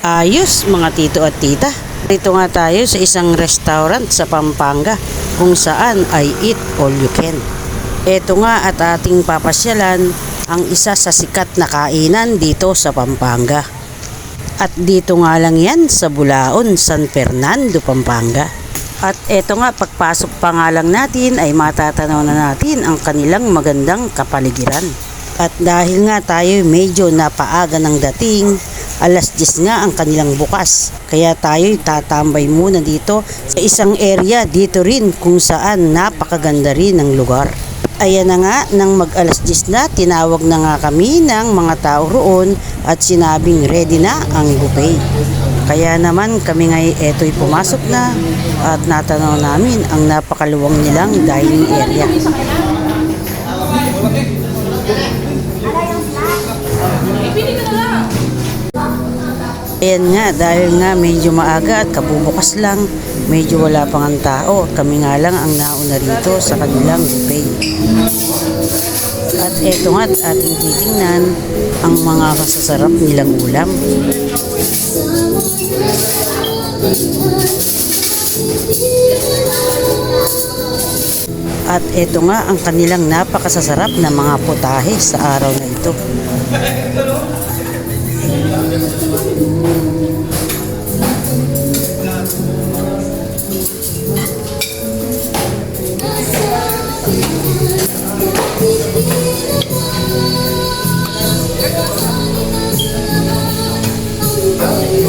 Ayos mga tito at tita. Dito nga tayo sa isang restaurant sa Pampanga kung saan ay eat all you can. Ito nga at ating papasyalan ang isa sa sikat na kainan dito sa Pampanga. At dito nga lang yan sa Bulaon, San Fernando, Pampanga. At ito nga pagpasok pa nga lang natin ay matatanaw na natin ang kanilang magandang kapaligiran. At dahil nga tayo medyo napaaga ng dating, alas 10 nga ang kanilang bukas. Kaya tayo'y tatambay muna dito sa isang area dito rin kung saan napakaganda rin ng lugar. Ayan na nga, nang mag alas 10 na, tinawag na nga kami ng mga tao roon at sinabing ready na ang buffet. Kaya naman kami ngay eto'y pumasok na at natanaw namin ang napakaluwang nilang dining area. Ayan nga, dahil nga medyo maaga at kabubukas lang, medyo wala pang ang tao. Kami nga lang ang nauna rito sa kanilang buffet. At eto nga ating titingnan ang mga masasarap nilang ulam. At eto nga ang kanilang napakasasarap na mga putahe sa araw na ito.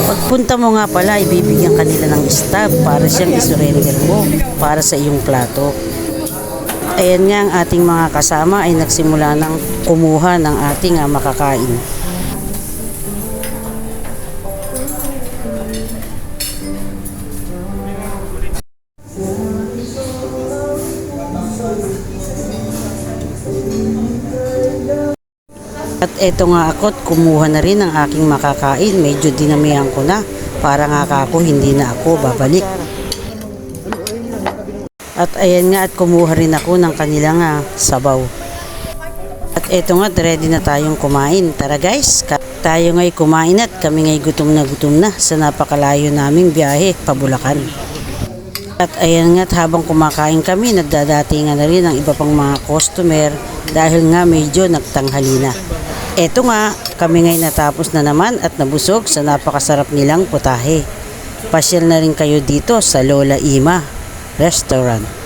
Pagpunta mo nga pala, ibibigyan kanila ng stab para siyang isurrender mo para sa iyong plato. Ayan nga ang ating mga kasama ay nagsimula ng kumuha ng ating makakain. At eto nga ako't kumuha na rin ng aking makakain. Medyo dinamihan ko na para nga ako hindi na ako babalik. At ayan nga at kumuha rin ako ng kanilang sabaw. At eto nga ready na tayong kumain. Tara guys, tayo nga'y kumain at kami nga'y gutom na sa napakalayo naming biyahe pa Bulacan. At ayan nga habang kumakain kami, nagdadatingan na rin ang iba pang mga customer dahil nga medyo nagtanghali na. Eto nga, kami ngay natapos na naman at nabusog sa napakasarap nilang putahe. Pasyal na rin kayo dito sa Lola Ima Restaurant.